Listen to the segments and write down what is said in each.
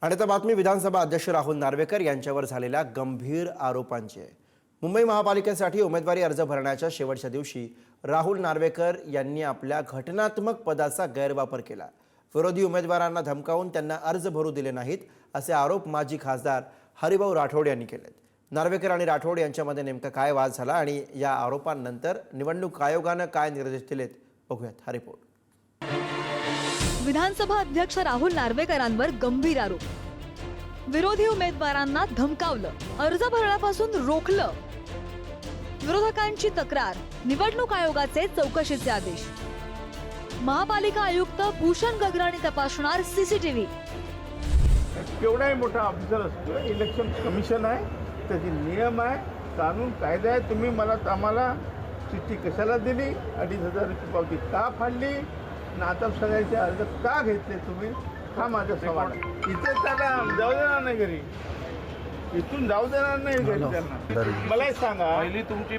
आणि आता बातमी विधानसभा अध्यक्ष राहुल नार्वेकर यांच्यावर झालेल्या गंभीर आरोपांची आहे। मुंबई महापालिकेसाठी उमेदवारी अर्ज भरण्याच्या शेवटच्या दिवशी राहुल नार्वेकर यांनी आपल्या घटनात्मक पदाचा गैरवापर केला। विरोधी उमेदवारांना धमकावून त्यांना अर्ज भरू दिले नाहीत असे आरोप माजी खासदार हरिभाऊ राठोड यांनी केलेत। नार्वेकर आणि राठोड यांच्यामध्ये नेमका काय वाद झाला आणि या आरोपांनंतर निवडणूक आयोगाने काय निर्देश दिलेत बघूयात हा रिपोर्ट। विधानसभा अध्यक्ष राहुल नार्वेकरांवर गंभीर आरोप। विरोधी उमेदवारांना धमकावलं, अर्ज भरण्यापासून रोखलं। विरोधकांची तक्रार, निवडणूक आयोगाचे चौकशीचे आदेश। महापालिका आयुक्त भूषण गगराणी तपासणार सीसीटीव्ही। केवढाही मोठा ऑफिसर असतो, इलेक्शन कमिशन आहे, त्याचे नियम आहे, कानून कायदा आहे। तुम्ही आम्हाला चिठ्ठी कशाला दिली, 2,500 पावती का फाडली, आता सगळ्यांचे अर्ज का घेतले तुम्ही, हा माझा सवाल आहे। इथे त्याला जाऊ देणार नाही घरी, इथून जाऊ देणार नाही घरी त्यांना। मला एक सांगा, पहिली तुमची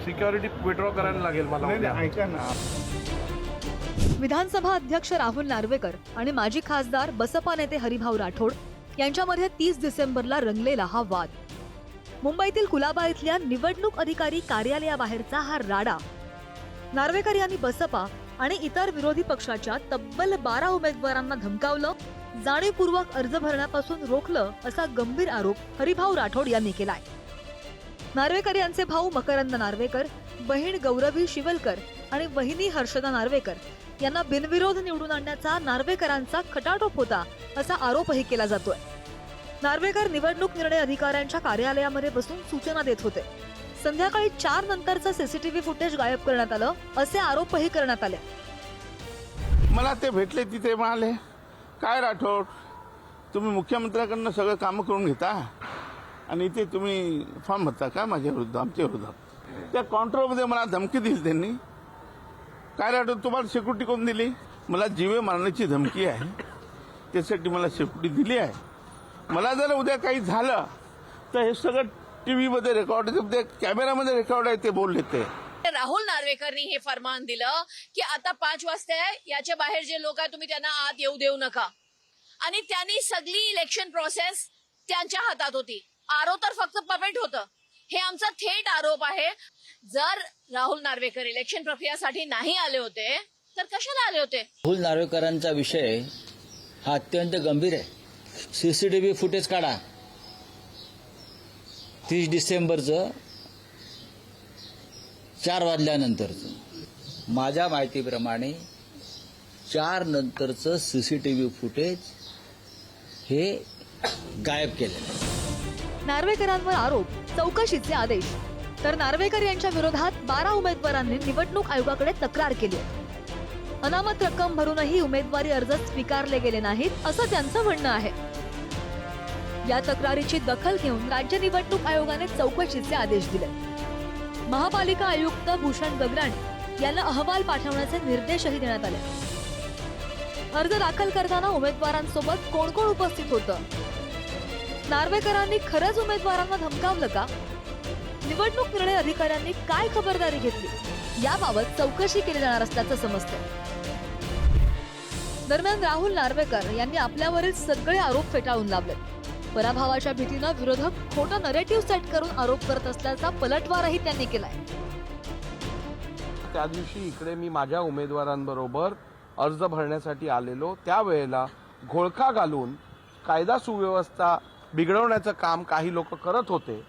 सिक्युरिटी विड्रॉ करायला लागेल मला। नाही ऐका ना, विधानसभा अध्यक्ष राहुल नार्वेकर आणि माजी खासदार बसपा नेते हरिभाऊ राठोड यांच्यामध्ये 30 डिसेंबरला रंगलेला हा वाद। मुंबईतील कुलाबा इथल्या निवडणूक अधिकारी कार्यालयाबाहेरचा हा राडा। नार्वेकर यांनी बसपा आणि इतर विरोधी पक्षाच्या तब्बल 12 उमेदवारांना धमकावलं, जाणीवपूर्वक अर्ज भरण्यापासून रोखलं असा गंभीर आरोप हरिभाऊ राठोड यांनी केलाय। नार्वेकर यांचे भाऊ मकरंद नार्वेकर, बहीण गौरवी शिवलकर आणि वहिनी हर्षदा नार्वेकर यांना बिनविरोध निवडून आणण्याचा नार्वेकरांचा खटाटोप होता असा आरोपही केला जातोय। नार्वेकर निवडणूक निर्णय अधिकाऱ्यांच्या कार्यालयामध्ये बसून सूचना देत होते। संध्याकाळी 4 नंतरचं सीसीटीव्ही फुटेज गायब करण्यात आलं असे आरोपही करण्यात आले। मला ते भेटले, तिथे म्हणाले, काय राठोड, तुम्ही मुख्यमंत्र्यांकडनं सगळं कामं करून घेता आणि इथे तुम्ही फॉर्म भरता का माझ्या विरुद्ध, आमच्या विरोधात। त्या काउंटरमध्ये मला धमकी दिली त्यांनी। काय राठोड, तुम्हाला सिक्युरिटी कोण दिली? मला जीवे मारण्याची धमकी आहे, त्यासाठी मला सिक्युरिटी दिली आहे। मला जर उद्या काही झालं तर हे सगळं टीव्ही मध्ये रेकॉर्ड, कॅमेरामध्ये रेकॉर्ड आहे, ते बोलले ते। राहुल नार्वेकरनी हे फरमान दिलं की आता 5 वाजता आहे, याच्या बाहेर जे लोक आहे तुम्ही त्यांना आत येऊ देऊ नका, आणि त्यांनी सगळी इलेक्शन प्रोसेस त्यांच्या हातात होती। आरो तर फक्त पपेट होतं। हे आमचा थेट आरोप आहे। जर राहुल नार्वेकर इलेक्शन प्रक्रियासाठी नाही आले होते तर कशाला आले होते? राहुल नार्वेकरांचा विषय हा अत्यंत गंभीर आहे। सीसीटीव्ही फुटेज काढा, 30 डिसेंबरचं 4 वाजल्यानंतरचं। माझ्या माहितीप्रमाणे 4 नंतरचं सीसीटीव्ही फुटेज हे गायब केलेलं आहे। नार्वेकरांवर आरोप, चौकशीचे आदेश। तर नार्वेकर यांच्या विरोधात 12 उमेदवारांनी निवडणूक आयोगाकडे तक्रार केली आहे। अनामत रक्कम भरूनही उमेदवारी अर्ज स्वीकारले गेले नाहीत असं त्यांचं म्हणणं आहे। या तक्रारीची दखल घेऊन राज्य निवडणूक आयोगाने चौकशीचे आदेश दिले। महापालिका आयुक्त भूषण गगराणी यांना अहवाल पाठवण्याचे निर्देशही देण्यात आले। अर्ज दाखल करताना उमेदवारांसोबत कोण कोण उपस्थित होतं? नार्वेकरांनी खरंच उमेदवारांना धमकावलं का? निवडणूक निर्णय अधिकाऱ्यांनी काय खबरदारी घेतली, याबाबत चौकशी केली जाणार असल्याचं समजतं। दरम्यान राहुल नार्वेकर यांनी आपल्यावरील सगळे आरोप फेटाळून लावले। पराभवाच्या भीतीनं विरोधक खोटं नरेटिव्ह सेट करून आरोप करत असल्याचा पलटवारही त्यांनी केलाय। त्या दिवशी इकडे मी माझ्या उमेदवारांबरोबर अर्ज भरण्यासाठी आलेलो, त्यावेळेला घोळखा घालून कायदा सुव्यवस्था बिघडवण्याचं काम काही लोक करत होते।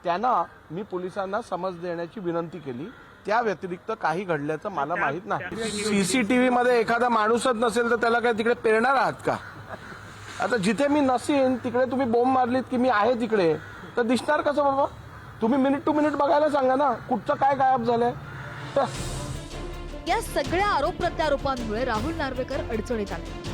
त्यांना मी पोलिसांना समज देण्याची विनंती केली। त्या व्यतिरिक्त काही घडल्याचं मला माहित नाही। सीसीटीव्ही मध्ये एखादा माणूसच नसेल तर त्याला काय तिकडे पेरणार आहात का? आता जिथे मी नसेन तिकडे तुम्ही बोंब मारलीत की मी आहे तिकडे, तर दिसणार कसं बाबा? तुम्ही मिनिट टू मिनिट बघायला सांगा ना, कुठचं काय गायब झालंय। या सगळ्या आरोप प्रत्यारोपांमुळे राहुल नार्वेकर अडचणीत आले।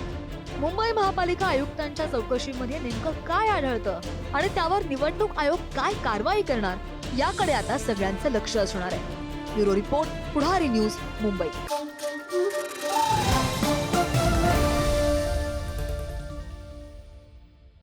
मुंबई महापालिका आयुक्तांच्या चौकशीमध्ये नेमकं काय आढळतं आणि त्यावर निवडणूक आयोग काय कारवाई करणार, याकडे आता सगळ्यांचं लक्ष असणार आहे। ब्युरो रिपोर्ट, पुढारी न्यूज, मुंबई।